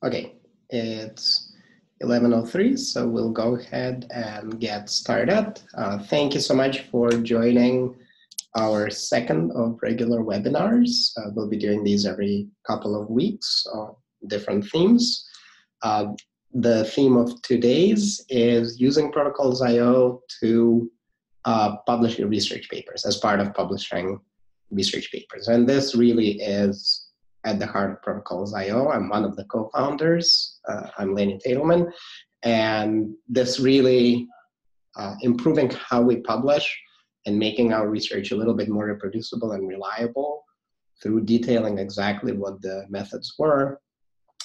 Okay, it's 11:03, so we'll go ahead and get started. Thank you so much for joining our second of regular webinars. We'll be doing these every couple of weeks on different themes. The theme of today's is using Protocols.io to publish your research papers as part of publishing research papers. And this really is at the heart of Protocols.io. I'm one of the co-founders. I'm Lenny Tatelman. And this really improving how we publish and making our research a little bit more reproducible and reliable through detailing exactly what the methods were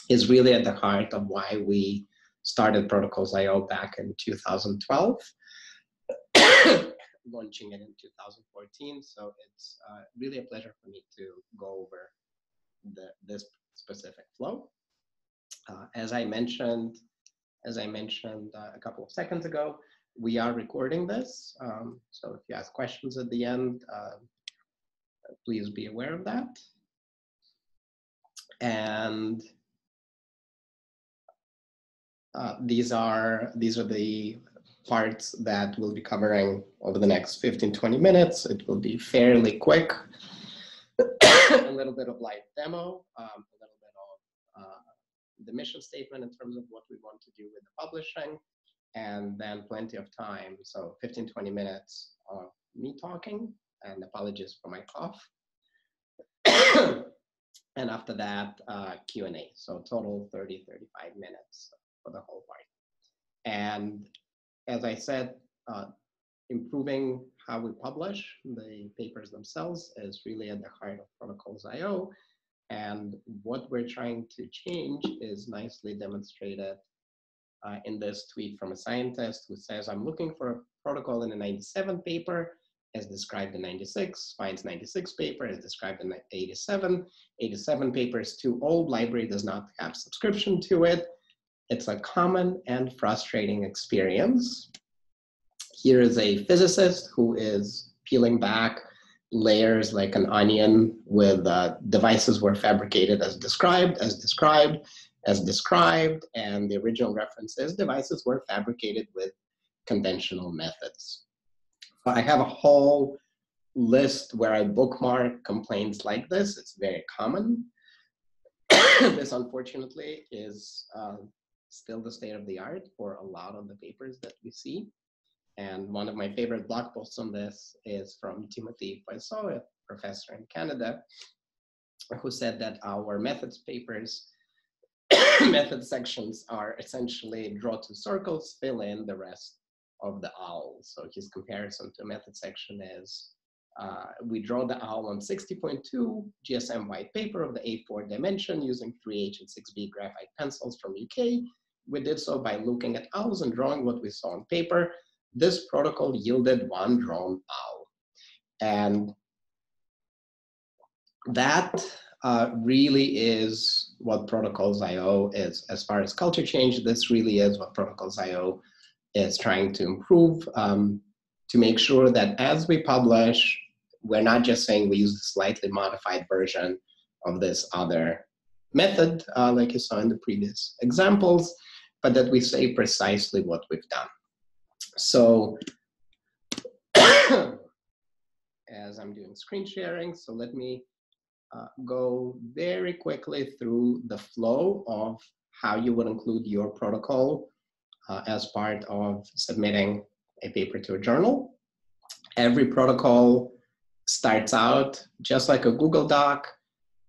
is really at the heart of why we started Protocols.io back in 2012, launching it in 2014. So it's really a pleasure for me to go over this specific flow. As I mentioned a couple of seconds ago, we are recording this. So if you ask questions at the end, please be aware of that. And these are the parts that we'll be covering over the next 15-20 minutes. It will be fairly quick. A little bit of live demo, a little bit of the mission statement in terms of what we want to do with the publishing, and then plenty of time. So 15-20 minutes of me talking, and apologies for my cough. And after that, Q&A. So total 30-35 minutes for the whole part. And as I said, improving how we publish the papers themselves is really at the heart of Protocols.io. And what we're trying to change is nicely demonstrated in this tweet from a scientist who says, I'm looking for a protocol in a 97 paper as described in 96, finds 96 paper as described in 87. 87 paper is too old, library does not have subscription to it. It's a common and frustrating experience. Here is a physicist who is peeling back layers like an onion with devices were fabricated as described, and the original reference is devices were fabricated with conventional methods. I have a whole list where I bookmark complaints like this. It's very common. This, unfortunately, is still the state of the art for a lot of the papers that we see. And one of my favorite blog posts on this is from Timothy Poisson, a professor in Canada, who said that our methods papers, method sections are essentially draw two circles, fill in the rest of the owl. So his comparison to a method section is, we draw the owl on 60.2 GSM white paper of the A4 dimension using 3H and 6B graphite pencils from UK. We did so by looking at owls and drawing what we saw on paper. This protocol yielded one drawn owl. And that really is what Protocols.io is. As far as culture change, this really is what Protocols.io is trying to improve, to make sure that as we publish, we're not just saying we use a slightly modified version of this other method, like you saw in the previous examples, but that we say precisely what we've done. So as I'm doing screen sharing, so let me go very quickly through the flow of how you would include your protocol as part of submitting a paper to a journal. Every protocol starts out just like a Google Doc,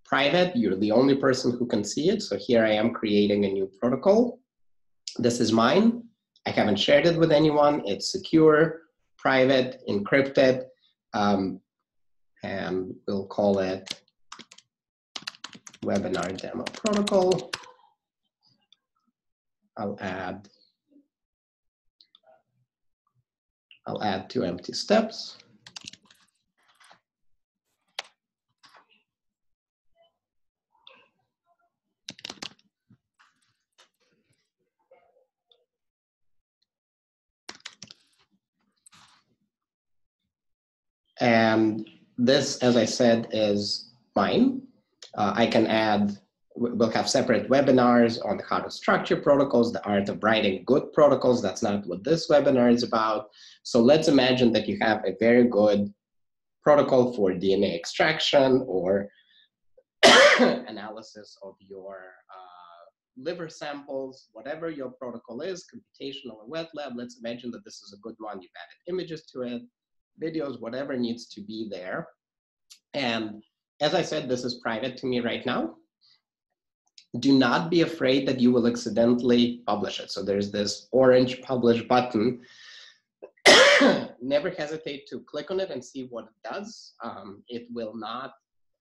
private. You're the only person who can see it. So here I am creating a new protocol. This is mine. I haven't shared it with anyone. It's secure, private, encrypted, and we'll call it webinar demo protocol. I'll add 2 empty steps. And this, as I said, is mine. I can add we'll have separate webinars on how to structure protocols, the art of writing good protocols. That's not what this webinar is about. So let's imagine that you have a very good protocol for DNA extraction or analysis of your liver samples, whatever your protocol is, computational or wet lab. Let's imagine that this is a good one. You've added images to it, videos, whatever needs to be there. And as I said, this is private to me right now. Do not be afraid that you will accidentally publish it. So there's this orange publish button. Never hesitate to click on it and see what it does. It will not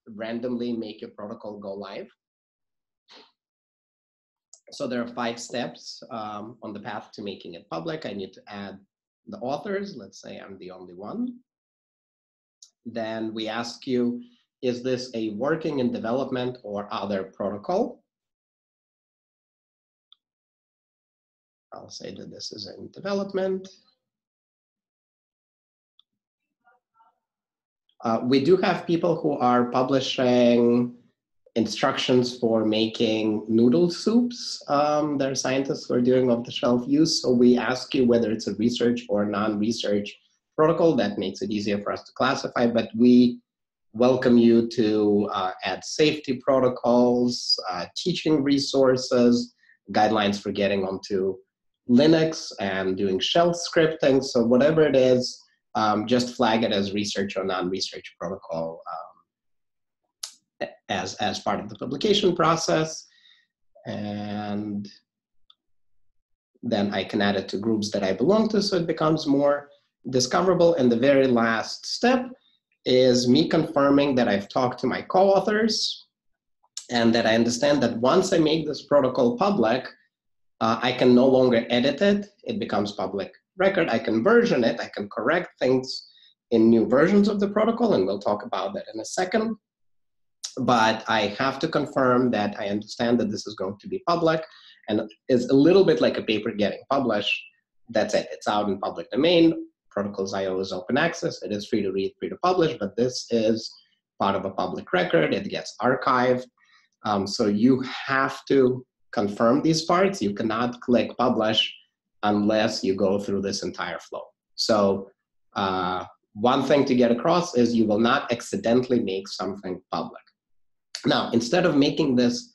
randomly make your protocol go live. So there are 5 steps on the path to making it public. I need to add the authors. Let's say I'm the only one. Then we ask you, is this a working in development or other protocol? I'll say that this is in development. We do have people who are publishing instructions for making noodle soups. There are scientists who are doing off-the-shelf use. So we ask you whether it's a research or non-research protocol. That makes it easier for us to classify, but we welcome you to add safety protocols, teaching resources, guidelines for getting onto Linux and doing shell scripting. So whatever it is, just flag it as research or non-research protocol as part of the publication process. And then I can add it to groups that I belong to so it becomes more discoverable. And the very last step is me confirming that I've talked to my co-authors and that I understand that once I make this protocol public, I can no longer edit it. It becomes public record. I can version it. I can correct things in new versions of the protocol, and we'll talk about that in a second. But I have to confirm that I understand that this is going to be public, and it's a little bit like a paper getting published. That's it. It's out in public domain. Protocols.io is open access. It is free to read, free to publish, but this is part of a public record. It gets archived. So you have to confirm these parts. You cannot click publish unless you go through this entire flow. So one thing to get across is you will not accidentally make something public. Now, instead of making this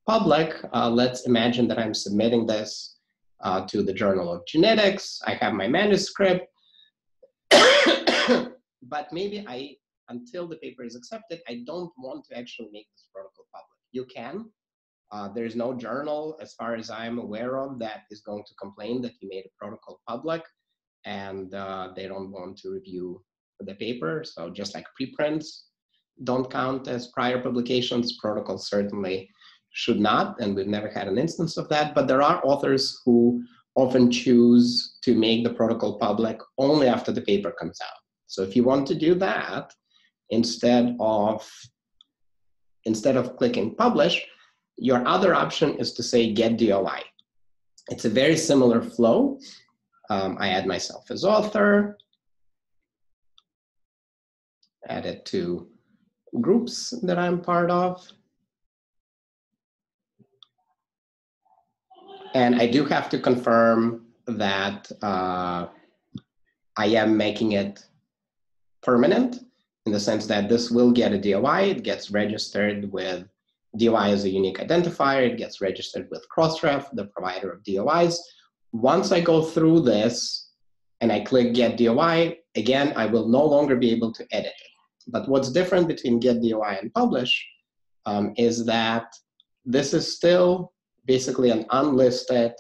public, let's imagine that I'm submitting this to the Journal of Genetics. I have my manuscript, but maybe until the paper is accepted, I don't want to actually make this protocol public. You can. There's no journal, as far as I'm aware of, that is going to complain that you made a protocol public and they don't want to review the paper. So just like preprints don't count as prior publications, protocols certainly should not, and we've never had an instance of that. But there are authors who often choose to make the protocol public only after the paper comes out. So if you want to do that, instead of clicking publish, your other option is to say get DOI. It's a very similar flow. I add myself as author, add it to groups that I'm part of. And I do have to confirm that I am making it permanent in the sense that this will get a DOI. It gets registered with DOI as a unique identifier. It gets registered with Crossref, the provider of DOIs. Once I go through this and I click Get DOI, again, I will no longer be able to edit it. But what's different between Get DOI and Publish is that this is still basically an unlisted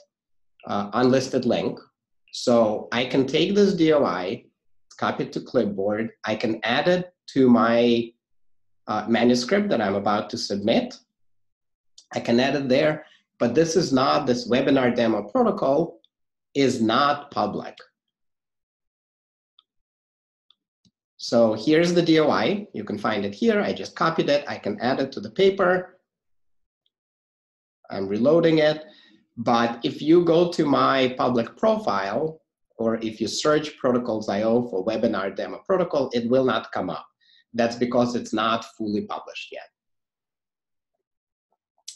link. So I can take this DOI, copy it to clipboard. I can add it to my manuscript that I'm about to submit. I can add it there, but this webinar demo protocol is not public. So here's the DOI. You can find it here. I just copied it. I can add it to the paper. I'm reloading it. But if you go to my public profile, or if you search protocols.io for webinar demo protocol, it will not come up. That's because it's not fully published yet.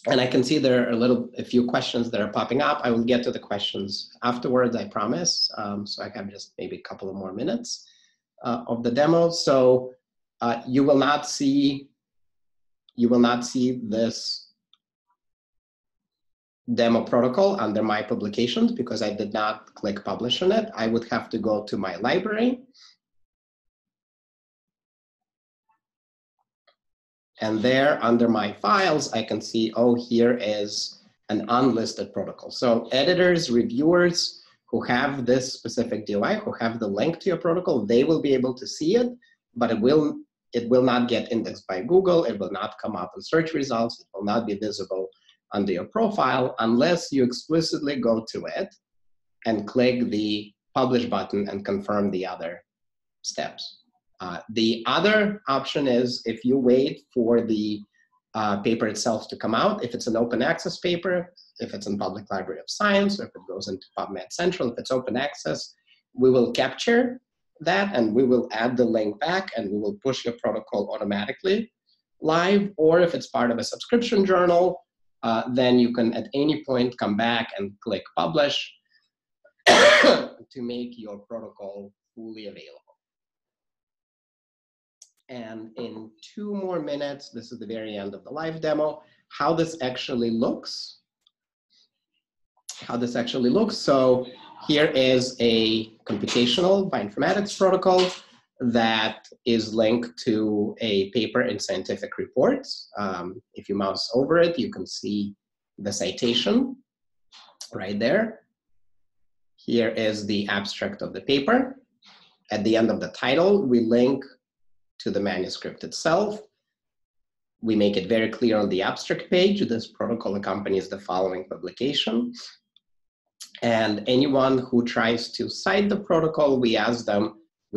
And I can see there are a few questions that are popping up. I will get to the questions afterwards, I promise. So I have just maybe a couple of more minutes of the demo. So you will not see this demo protocol under my publications because I did not click publish on it. I would have to go to my library. And there under my files, I can see, oh, here is an unlisted protocol. So editors, reviewers who have this specific DOI, who have the link to your protocol, they will be able to see it, but it will not get indexed by Google. It will not come up in search results. It will not be visible under your profile unless you explicitly go to it and click the publish button and confirm the other steps. The other option is if you wait for the paper itself to come out, if it's an open access paper, if it's in Public Library of Science, or if it goes into PubMed Central, if it's open access, we will capture that and we will add the link back and we will push your protocol automatically live. Or if it's part of a subscription journal, then you can at any point come back and click publish to make your protocol fully available. And in 2 more minutes, this is the very end of the live demo, how this actually looks. So here is a computational bioinformatics protocol that is linked to a paper in Scientific Reports. If you mouse over it, you can see the citation right there. Here is the abstract of the paper. At the end of the title, we link to the manuscript itself. We make it very clear on the abstract page, this protocol accompanies the following publication. And anyone who tries to cite the protocol, we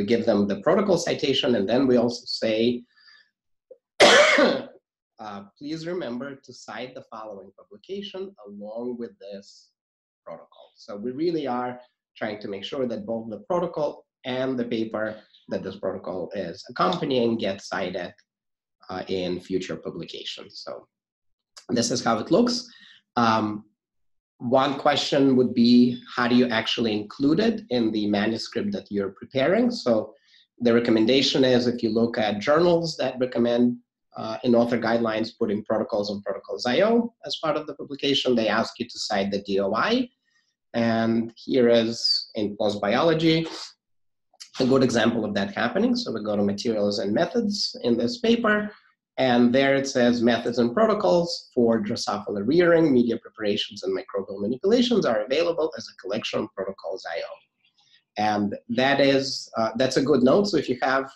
give them the protocol citation, and then we also say, please remember to cite the following publication along with this protocol. So we really are trying to make sure that both the protocol and the paper that this protocol is accompanying get cited in future publications. So this is how it looks. One question would be, how do you actually include it in the manuscript that you're preparing? So the recommendation is, if you look at journals that recommend in author guidelines putting protocols on protocols.io as part of the publication, they ask you to cite the DOI. And here is in PLOS Biology, a good example of that happening. So we go to materials and methods in this paper, and there it says methods and protocols for Drosophila rearing, media preparations, and microbial manipulations are available as a collection on protocols.io. And that's a good note. So if you have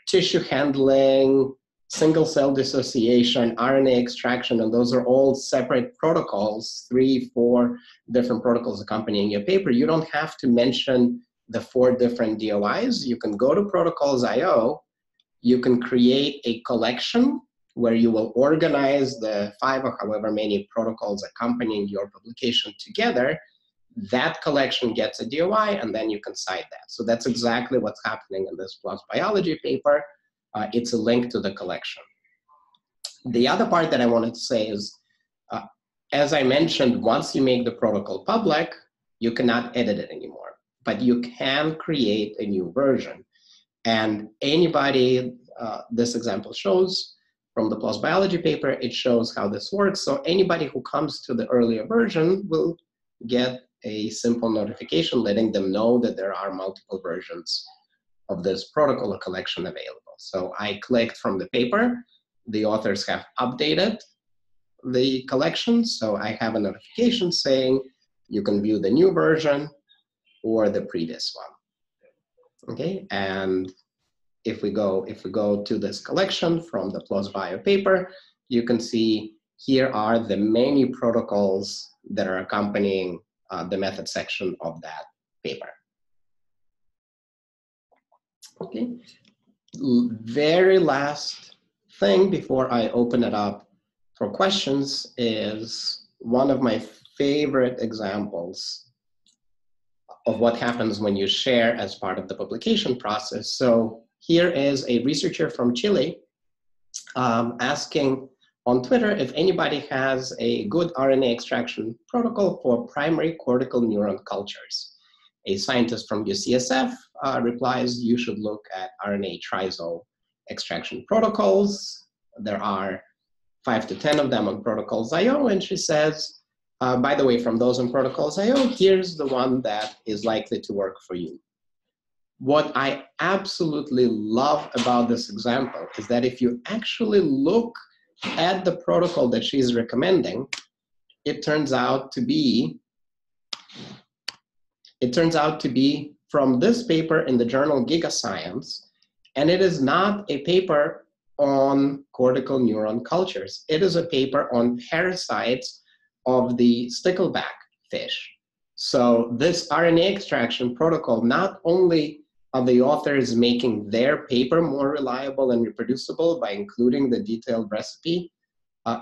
tissue handling, single cell dissociation, RNA extraction, and those are all separate protocols, 3, 4 different protocols accompanying your paper, you don't have to mention the 4 different DOIs. You can go to protocols.io, you can create a collection where you will organize the 5 or however many protocols accompanying your publication together. That collection gets a DOI, and then you can cite that. So that's exactly what's happening in this PLOS Biology paper. It's a link to the collection. The other part that I wanted to say is, as I mentioned, once you make the protocol public, you cannot edit it anymore, but you can create a new version. And anybody, this example shows from the PLOS Biology paper, it shows how this works. So anybody who comes to the earlier version will get a simple notification letting them know that there are multiple versions of this protocol or collection available. So I clicked from the paper. The authors have updated the collection. So I have a notification saying you can view the new version or the previous one. Okay, and if we go to this collection from the PLOS Bio paper, you can see here are the many protocols that are accompanying the method section of that paper. Okay, very last thing before I open it up for questions is one of my favorite examples of what happens when you share as part of the publication process. So here is a researcher from Chile asking on Twitter if anybody has a good RNA extraction protocol for primary cortical neuron cultures. A scientist from UCSF replies, you should look at RNA triso extraction protocols. There are 5 to 10 of them on Protocols.io, and she says, by the way, from those on Protocols.io, here's the one that is likely to work for you. What I absolutely love about this example is that if you actually look at the protocol that she's recommending, it turns out to be from this paper in the journal Gigascience, and it is not a paper on cortical neuron cultures. It is a paper on parasites of the stickleback fish. So this RNA extraction protocol, not only are the authors making their paper more reliable and reproducible by including the detailed recipe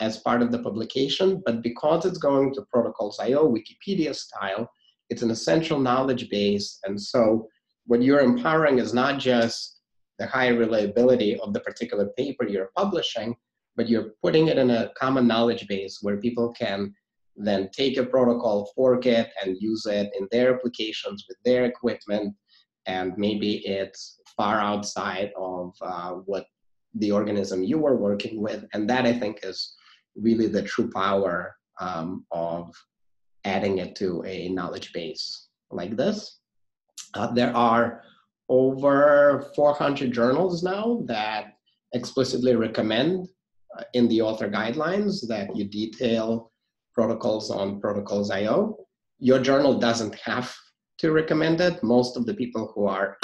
as part of the publication, but because it's going to Protocols.io, Wikipedia style, it's an essential knowledge base. And so what you're empowering is not just the high reliability of the particular paper you're publishing, but you're putting it in a common knowledge base where people can then take a protocol, fork it, and use it in their applications with their equipment. And maybe it's far outside of what the organism you were working with. And that, I think, is really the true power of adding it to a knowledge base like this. There are over 400 journals now that explicitly recommend in the author guidelines that you detail protocols on Protocols.io. Your journal doesn't have to recommend it. Most of the people who are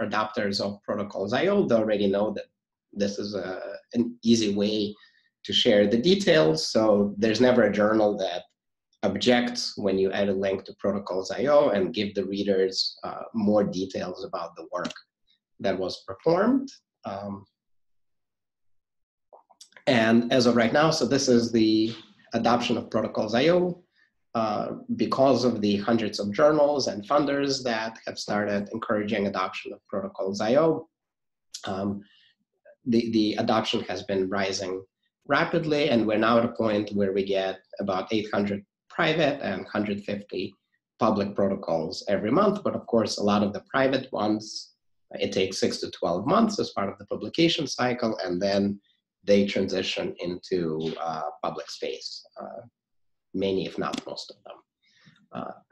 adopters of Protocols.io, they already know that this is an easy way to share the details. So there's never a journal that objects when you add a link to Protocols.io and give the readers more details about the work that was performed. And as of right now, so this is the adoption of Protocols.io. Because of the hundreds of journals and funders that have started encouraging adoption of Protocols.io, the adoption has been rising rapidly, and we're now at a point where we get about 800 private and 150 public protocols every month. But of course, a lot of the private ones, it takes 6 to 12 months as part of the publication cycle, and then they transition into public space. Many, if not most of them.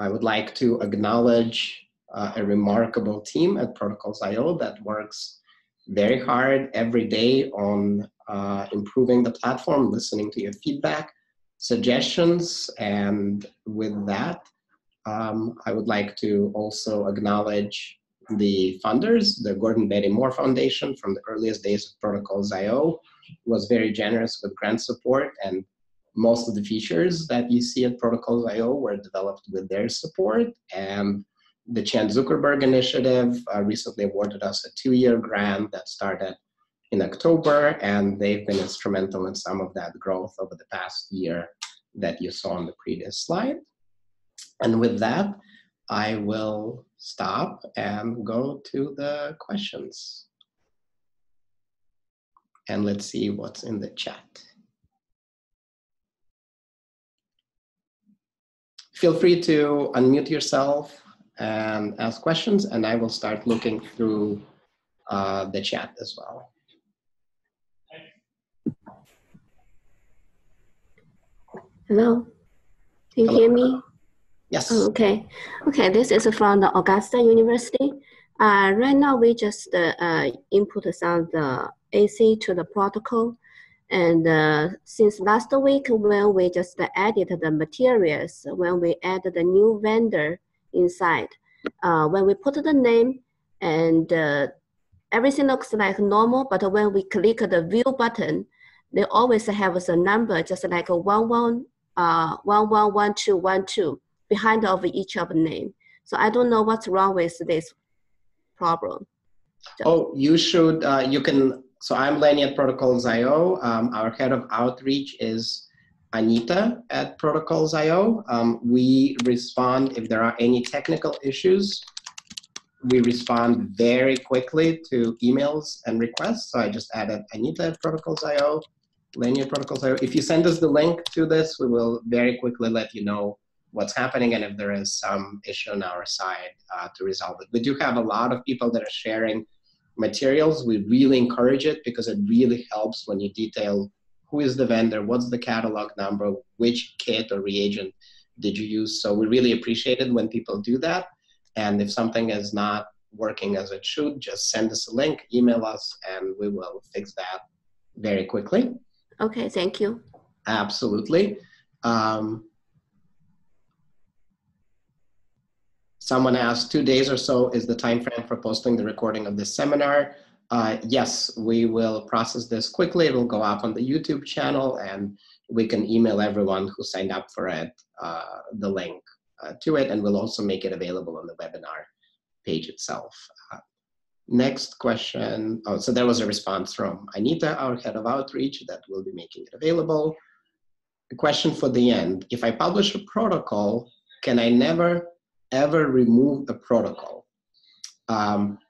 I would like to acknowledge a remarkable team at Protocols.io that works very hard every day on improving the platform, listening to your feedback, suggestions, and with that, I would like to also acknowledge the funders. The Gordon Betty Moore Foundation from the earliest days of Protocols.io was very generous with grant support, and most of the features that you see at Protocols.io were developed with their support. And the Chan Zuckerberg Initiative recently awarded us a 2-year grant that started in October, and they've been instrumental in some of that growth over the past year that you saw on the previous slide. And with that, I will stop and go to the questions. And let's see what's in the chat. Feel free to unmute yourself and ask questions, and I will start looking through the chat as well. Hello, can you hear me? Yes. Oh, okay. Okay, this is from the Augusta University. Right now, we just input some the AC to the protocol. And since last week, when we just added the materials, when we added the new vendor inside, when we put the name and everything looks like normal, but when we click the view button, they always have a number just like a 111212 behind of each of the name. So I don't know what's wrong with this problem. Oh, you should, you can, so I'm Lenny at Protocols.io. Our head of outreach is Anita at Protocols.io. We respond if there are any technical issues we respond very quickly to emails and requests. So I just added Anita protocols.io, Linear protocols.io. If you send us the link to this, we will very quickly let you know what's happening and if there is some issue on our side to resolve it. We do have a lot of people that are sharing materials. We really encourage it because it really helps when you detail who is the vendor, what's the catalog number, which kit or reagent did you use. So we really appreciate it when people do that. And if something is not working as it should, just send us a link, email us, and we will fix that very quickly. Okay, thank you. Absolutely. Someone asked, 2 days or so is the time frame for posting the recording of this seminar. Yes, we will process this quickly. It will go up on the YouTube channel, and we can email everyone who signed up for it the link to it, and we'll also make it available on the webinar page itself. Next question. Oh, so there was a response from Anita, our head of outreach, that will be making it available. A question for the end. If I publish a protocol, can I never ever remove a protocol?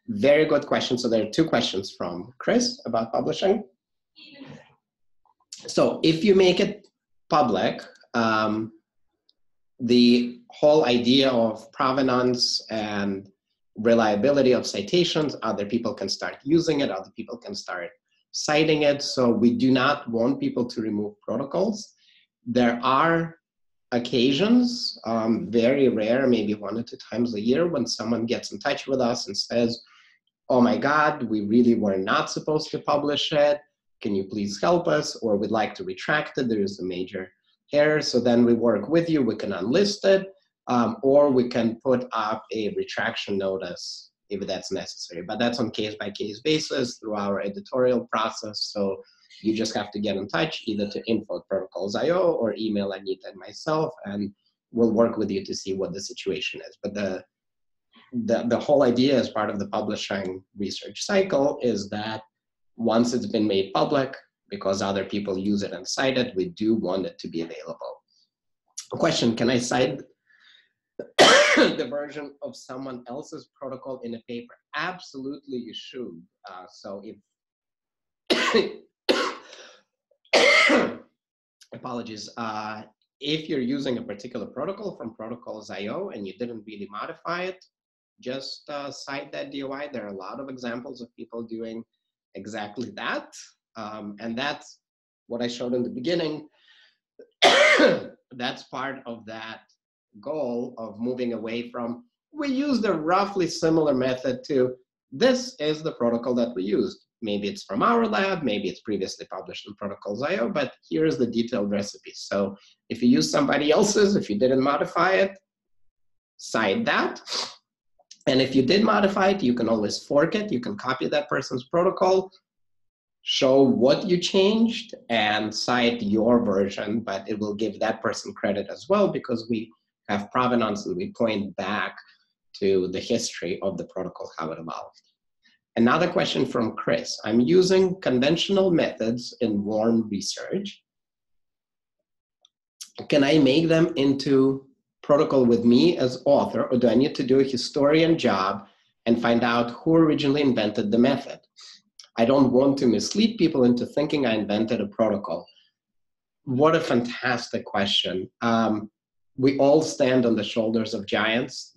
Very good question. So there are 2 questions from Chris about publishing. So if you make it public, the whole idea of provenance and reliability of citations, other people can start using it, other people can start citing it. So we do not want people to remove protocols. There are occasions, very rare, maybe 1 or 2 times a year, when someone gets in touch with us and says, oh my God, we really were not supposed to publish it. Can you please help us? Or we'd like to retract it. There is a major error. So then we work with you. We can unlist it, or we can put up a retraction notice if that's necessary. But that's on case-by-case basis through our editorial process. So you just have to get in touch either to info@protocols.io or email Anita and myself, and we'll work with you to see what the situation is. But the whole idea as part of the publishing research cycle is that once it's been made public, because other people use it and cite it, we do want it to be available. A question, can I cite the version of someone else's protocol in a paper? Absolutely, you should. So if, apologies, if you're using a particular protocol from protocols.io and you didn't really modify it, just cite that DOI. There are a lot of examples of people doing exactly that. And that's what I showed in the beginning. That's part of that goal of moving away from, we used a roughly similar method to, this is the protocol that we used. Maybe it's from our lab, maybe it's previously published in protocols.io, but here's the detailed recipe. So if you use somebody else's, if you didn't modify it, cite that. And if you did modify it, you can always fork it. You can copy that person's protocol, show what you changed, and cite your version, but it will give that person credit as well because we have provenance and we point back to the history of the protocol, how it evolved. Another question from Chris. I'm using conventional methods in warm research. Can I make them into protocol with me as author, or do I need to do a historian job and find out who originally invented the method? I don't want to mislead people into thinking I invented a protocol. What a fantastic question. We all stand on the shoulders of giants.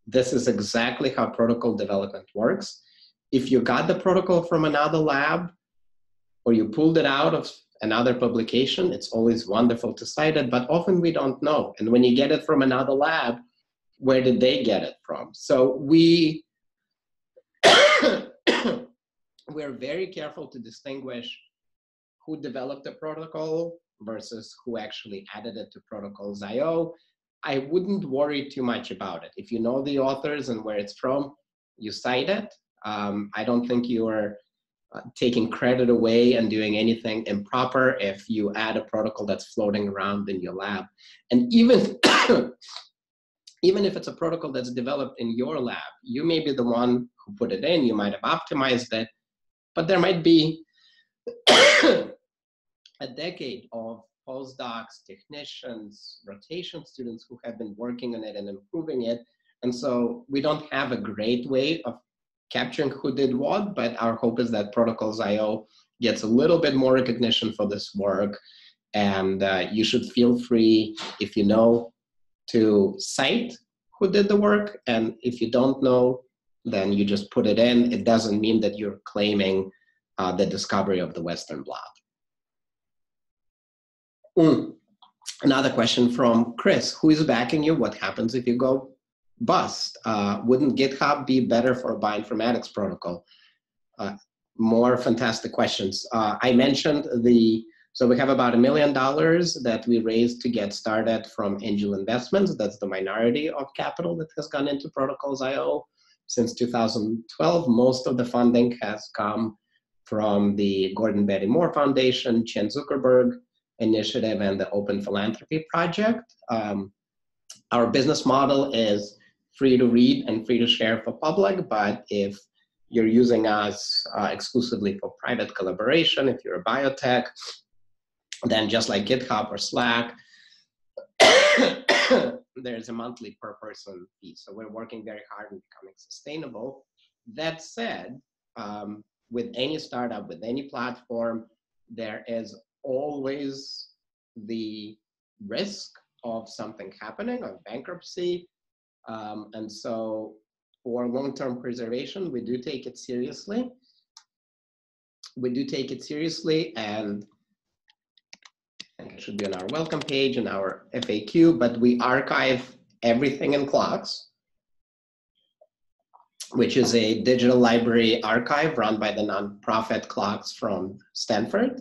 This is exactly how protocol development works. If you got the protocol from another lab or you pulled it out of another publication, it's always wonderful to cite it, but often we don't know. And when you get it from another lab, where did they get it from? So we're very careful to distinguish who developed the protocol versus who actually added it to protocols.io. I wouldn't worry too much about it. If you know the authors and where it's from, you cite it. I don't think you are taking credit away and doing anything improper if you add a protocol that's floating around in your lab. And even, even if it's a protocol that's developed in your lab, you may be the one who put it in, you might have optimized it, but there might be a decade of postdocs, technicians, rotation students who have been working on it and improving it, And so we don't have a great way of capturing who did what, but our hope is that Protocols.io gets a little bit more recognition for this work. And you should feel free, if you know, to cite who did the work. And if you don't know, then you just put it in. It doesn't mean that you're claiming the discovery of the Western blot. Another question from Chris. Who is backing you? What happens if you go bust? Wouldn't GitHub be better for a bioinformatics protocol? More fantastic questions. I mentioned so we have about $1 million that we raised to get started from angel investments. That's the minority of capital that has gone into Protocols.io since 2012. Most of the funding has come from the Gordon Betty Moore Foundation, Chen Zuckerberg Initiative, and the Open Philanthropy Project. Our business model is free to read and free to share for public, but if you're using us exclusively for private collaboration, if you're a biotech, then just like GitHub or Slack, there's a monthly per person fee. So we're working very hard on becoming sustainable. That said, with any startup, with any platform, there is always the risk of something happening, of bankruptcy. And so for long-term preservation, we do take it seriously. And I think it should be on our welcome page and our FAQ, but we archive everything in Clocks, which is a digital library archive run by the nonprofit Clocks from Stanford.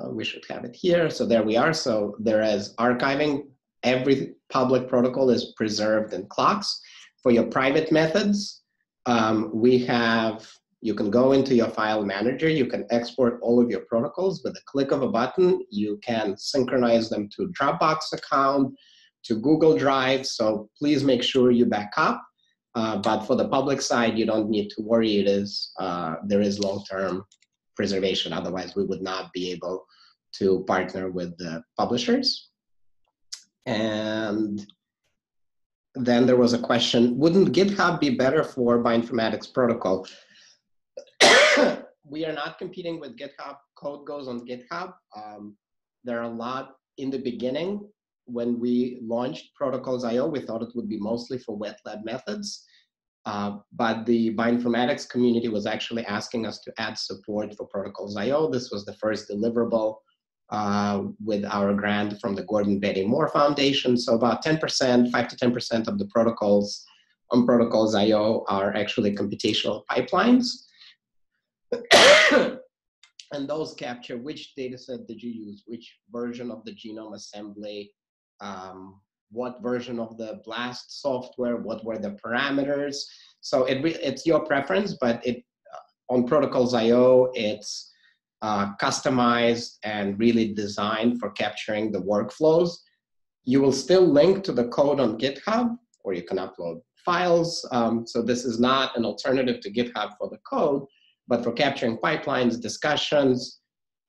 We should have it here. So there we are. So there is archiving. Every public protocol is preserved in Clocks. For your private methods, you can go into your file manager. You can export all of your protocols with a click of a button. You can synchronize them to Dropbox account, to Google Drive. So please make sure you back up. But for the public side, you don't need to worry. There is long-term preservation. Otherwise, we would not be able to partner with the publishers. And then there was a question, wouldn't GitHub be better for bioinformatics protocol? We are not competing with GitHub. Code goes on GitHub. There are a lot in the beginning. When we launched Protocols.io, we thought it would be mostly for wet lab methods. But the bioinformatics community was actually asking us to add support for Protocols.io. This was the first deliverable with our grant from the Gordon Betty Moore Foundation. So about 10%, 5 to 10% of the protocols on Protocols.io are actually computational pipelines. And those capture which data set did you use, which version of the genome assembly, what version of the BLAST software, what were the parameters. So it's your preference, but on Protocols.io, it's customized and really designed for capturing the workflows. You will still link to the code on GitHub, or you can upload files. So this is not an alternative to GitHub for the code, but for capturing pipelines, discussions,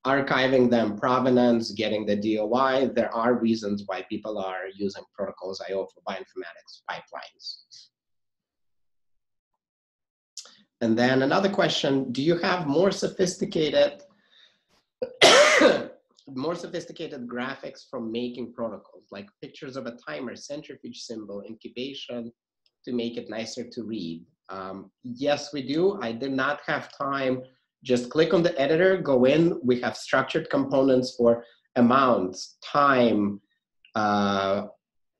archiving them, provenance, getting the DOI, there are reasons why people are using Protocols.io for bioinformatics pipelines. And then another question, do you have more sophisticated graphics from making protocols, like pictures of a timer, centrifuge symbol, incubation, to make it nicer to read? Yes, we do. I did not have time. Just click on the editor, go in. We have structured components for amounts, time,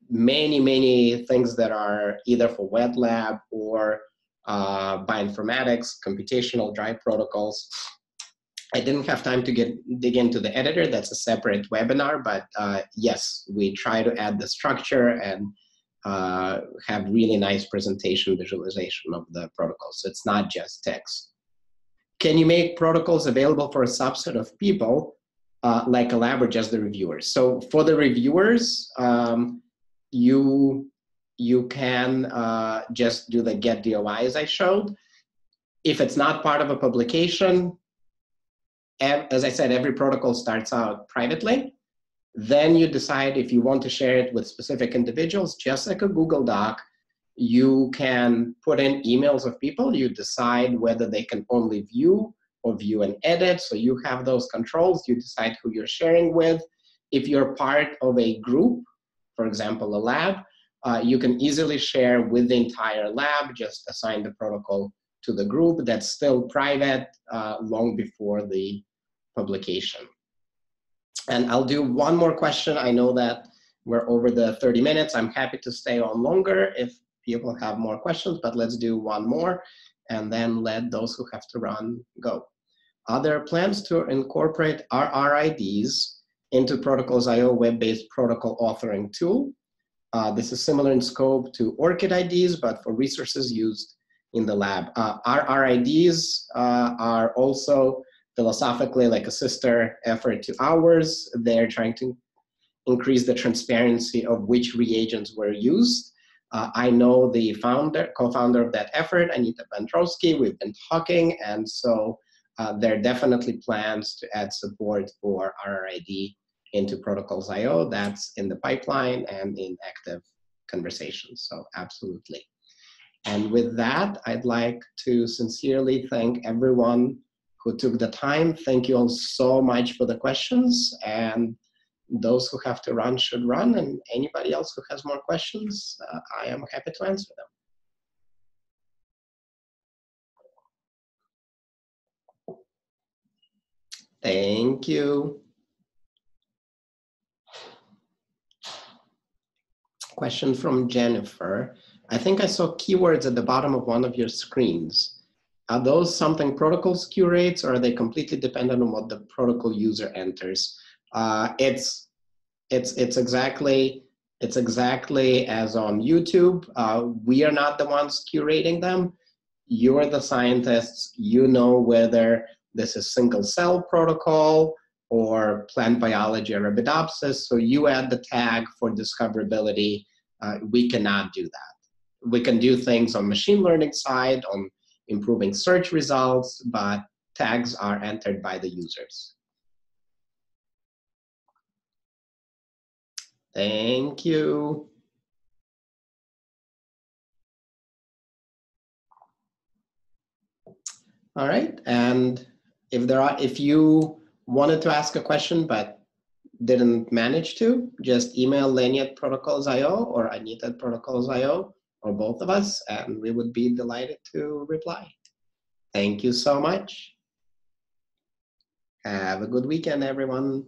many things that are either for wet lab or bioinformatics, computational drive protocols. I didn't have time to dig into the editor. That's a separate webinar, but yes, we try to add the structure and have really nice presentation visualization of the protocols. So it's not just text. Can you make protocols available for a subset of people, like a lab or just the reviewers? So for the reviewers, you can just do the get DOI as I showed. If it's not part of a publication, as I said, every protocol starts out privately. Then you decide if you want to share it with specific individuals, just like a Google Doc. You can put in emails of people. You decide whether they can only view or view and edit. So you have those controls. You decide who you're sharing with. If you're part of a group, for example, a lab, you can easily share with the entire lab. Just assign the protocol to the group. That's still private long before the publication. And I'll do one more question. I know that we're over the 30 minutes. I'm happy to stay on longer if people have more questions, but let's do one more and then let those who have to run go. Are there plans to incorporate RRIDs into Protocols.io web-based protocol authoring tool? This is similar in scope to ORCID IDs, but for resources used in the lab. RRIDs are also philosophically like a sister effort to ours. They're trying to increase the transparency of which reagents were used. I know the co-founder of that effort, Anita Bandrowski. We've been talking, and so there are definitely plans to add support for RRID into Protocols.io. That's in the pipeline and in active conversations, so absolutely. And with that, I'd like to sincerely thank everyone who took the time. Thank you all so much for the questions, and those who have to run should run, and anybody else who has more questions, I am happy to answer them. Thank you. Question from Jennifer. I think I saw keywords at the bottom of one of your screens. Are those something protocols curates, or are they completely dependent on what the protocol user enters? It's exactly as on YouTube. We are not the ones curating them. You're the scientists. You know whether this is single cell protocol or plant biology or Arabidopsis. So you add the tag for discoverability. We cannot do that. We can do things on machine learning side, on improving search results, but tags are entered by the users. Thank you. All right, and if you wanted to ask a question but didn't manage to, just email Lenny at Protocols.io or Anita at Protocols.io, or both of us, and we would be delighted to reply. Thank you so much. Have a good weekend, everyone.